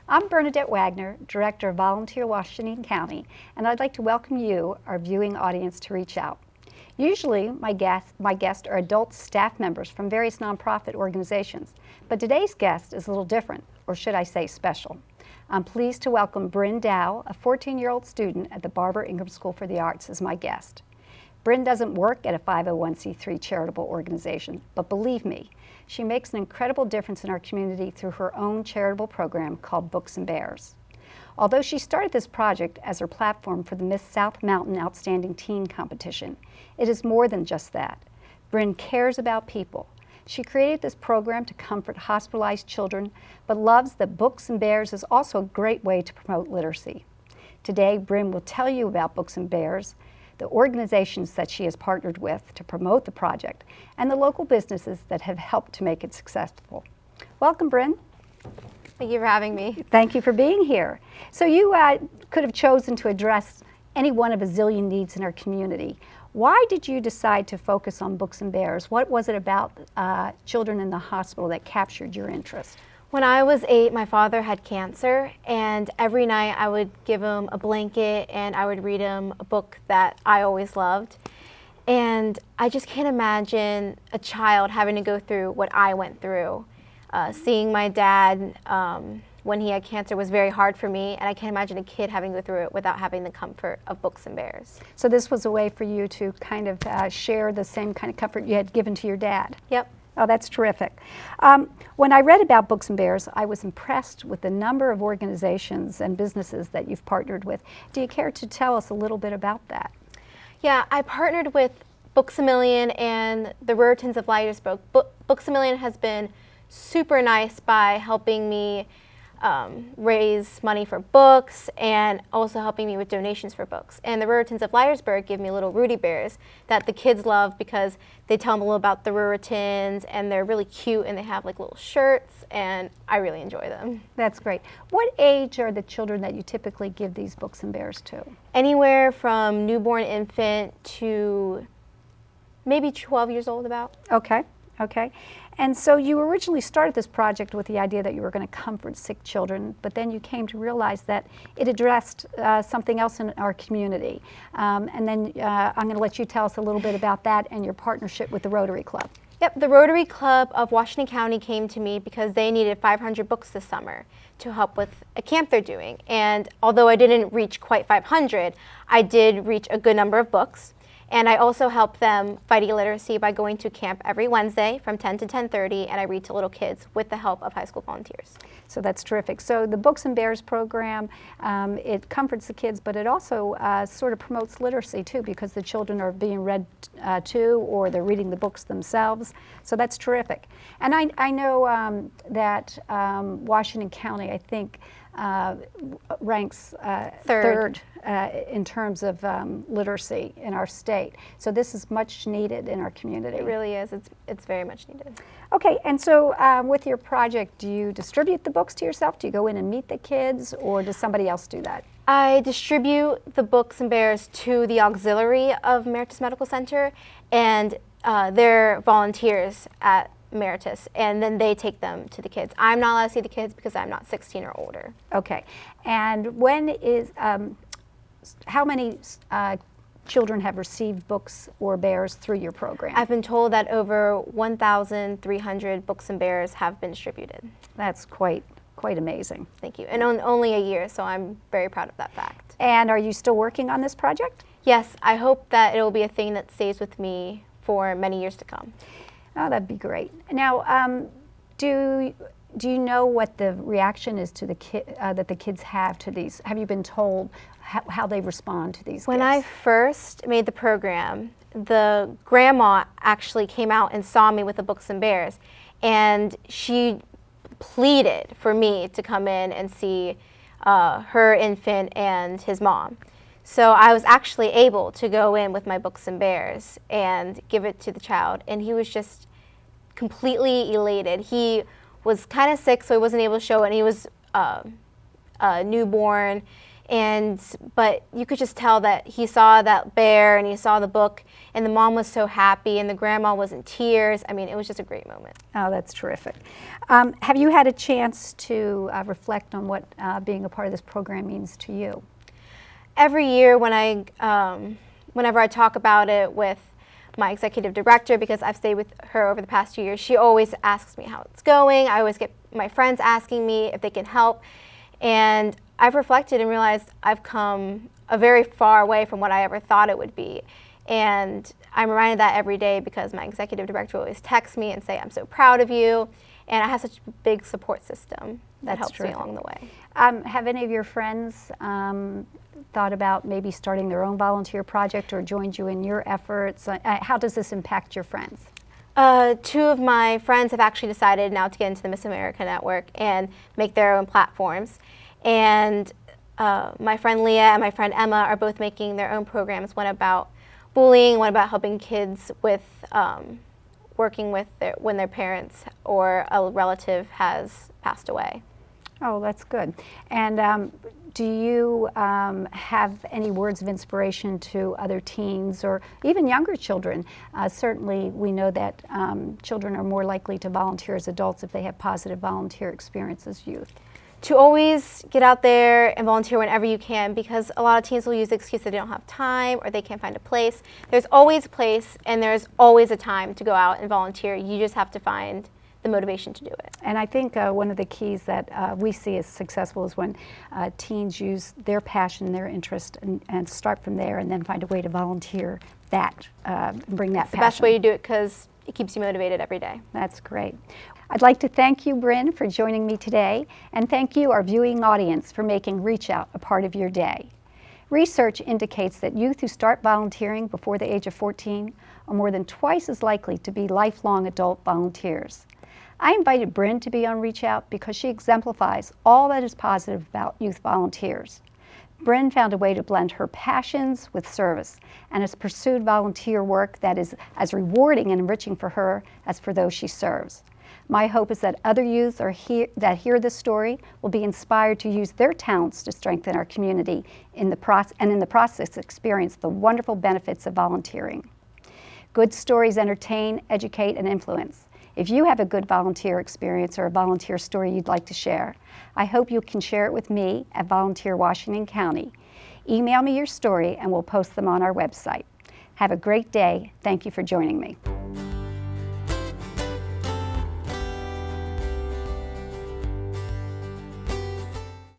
I'm Bernadette Wagner, Director of Volunteer Washington County, and I'd like to welcome you, our viewing audience, to reach out. Usually, my guests are adult staff members from various nonprofit organizations, but today's guest is a little different, or should I say special. I'm pleased to welcome Brynn Le Dao, a 14-year-old student at the Barbara Ingram School for the Arts, as my guest. Brynn doesn't work at a 501c3 charitable organization, but believe me, she makes an incredible difference in our community through her own charitable program called Books and Bears. Although she started this project as her platform for the Miss South Mountain Outstanding Teen Competition, it is more than just that. Brynn cares about people. She created this program to comfort hospitalized children, but loves that Books and Bears is also a great way to promote literacy. Today, Brynn will tell you about Books and Bears, the organizations that she has partnered with to promote the project, and the local businesses that have helped to make it successful. Welcome, Brynn. Thank you for having me. Thank you for being here. So you could have chosen to address any one of a zillion needs in our community. Why did you decide to focus on Books and Bears? What was it about children in the hospital that captured your interest? When I was 8, my father had cancer, and every night I would give him a blanket and I would read him a book that I always loved. And I just can't imagine a child having to go through what I went through. Seeing my dad when he had cancer was very hard for me, and I can't imagine a kid having to go through it without having the comfort of Books and Bears. So this was a way for you to kind of share the same kind of comfort you had given to your dad? Yep. Oh, that's terrific. When I read about Books and Bears, I was impressed with the number of organizations and businesses that you've partnered with. Do you care to tell us a little bit about that? Yeah, I partnered with Books A Million and the Ruraltons of Leidesburg. Books A Million has been super nice by helping me raise money for books and also helping me with donations for books. And the Ruraltons of Leidesburg give me little Rudy Bears that the kids love because they tell them a little about the Ruraltons, and they're really cute, and they have like little shirts, and I really enjoy them. That's great. What age are the children that you typically give these Books and Bears to? Anywhere from newborn infant to maybe 12 years old about. Okay, okay. And so you originally started this project with the idea that you were going to comfort sick children, but then you came to realize that it addressed something else in our community. And then I'm going to let you tell us a little bit about that and your partnership with the Rotary Club. Yep, the Rotary Club of Washington County came to me because they needed 500 books this summer to help with a camp they're doing. And although I didn't reach quite 500, I did reach a good number of books. And I also help them fight illiteracy by going to camp every Wednesday from 10 to 10:30, and I read to little kids with the help of high school volunteers. So that's terrific. So the Books and Bears program, it comforts the kids, but it also sort of promotes literacy too, because the children are being read to, or they're reading the books themselves. So that's terrific. And I know that Washington County, I think, ranks third in terms of literacy in our state. So this is much needed in our community. It really is. It's very much needed. Okay, and so with your project, do you distribute the books to yourself? Do you go in and meet the kids, or does somebody else do that? I distribute the Books and Bears to the auxiliary of Emeritus Medical Center, and they're volunteers at Emeritus, and then they take them to the kids. I'm not allowed to see the kids because I'm not 16 or older. Okay, and when is, how many children have received Books or Bears through your program? I've been told that over 1,300 Books and Bears have been distributed. That's quite amazing. Thank you. And only a year, so I'm very proud of that fact. And are you still working on this project? Yes, I hope that it will be a thing that stays with me for many years to come. Oh, that'd be great. Now, do you know what the reaction is to that the kids have to these? Have you been told how they respond to these When gifts? I first made the program, the grandma actually came out and saw me with the Books and Bears, and she pleaded for me to come in and see her infant and his mom. So I was actually able to go in with my Books and Bears and give it to the child, and he was just completely elated. He was kind of sick, so he wasn't able to show it, and he was newborn, But you could just tell that he saw that bear and he saw the book, and the mom was so happy and the grandma was in tears. I mean, it was just a great moment. Oh, that's terrific. Have you had a chance to reflect on what being a part of this program means to you? Every year whenever I talk about it with my executive director, because I've stayed with her over the past 2 years, she always asks me how it's going. I always get my friends asking me if they can help. And I've reflected and realized I've come a very far way from what I ever thought it would be. And I'm reminded that every day because my executive director will always text me and say, I'm so proud of you. And I have such a big support system that helps me along the way. Have any of your friends thought about maybe starting their own volunteer project or joined you in your efforts? How does this impact your friends? 2 of my friends have actually decided now to get into the Miss America Network and make their own platforms. And my friend Leah and my friend Emma are both making their own programs, one about bullying, one about helping kids with working with when their parents or a relative has passed away. Oh, that's good. And do you have any words of inspiration to other teens or even younger children? Certainly, we know that children are more likely to volunteer as adults if they have positive volunteer experience as youth. To always get out there and volunteer whenever you can, because a lot of teens will use the excuse that they don't have time or they can't find a place. There's always a place and there's always a time to go out and volunteer. You just have to find the motivation to do it. And I think one of the keys that we see as successful is when teens use their passion, their interest, and start from there and then find a way to volunteer that, bring that passion. It's the best way to do it because it keeps you motivated every day. That's great. I'd like to thank you, Brynn, for joining me today, and thank you, our viewing audience, for making Reach Out a part of your day. Research indicates that youth who start volunteering before the age of 14 are more than twice as likely to be lifelong adult volunteers. I invited Brynn to be on Reach Out because she exemplifies all that is positive about youth volunteers. Brynn found a way to blend her passions with service and has pursued volunteer work that is as rewarding and enriching for her as for those she serves. My hope is that other youth that hear this story will be inspired to use their talents to strengthen our community and in the process experience the wonderful benefits of volunteering. Good stories entertain, educate, and influence. If you have a good volunteer experience or a volunteer story you'd like to share, I hope you can share it with me at Volunteer Washington County. Email me your story and we'll post them on our website. Have a great day. Thank you for joining me.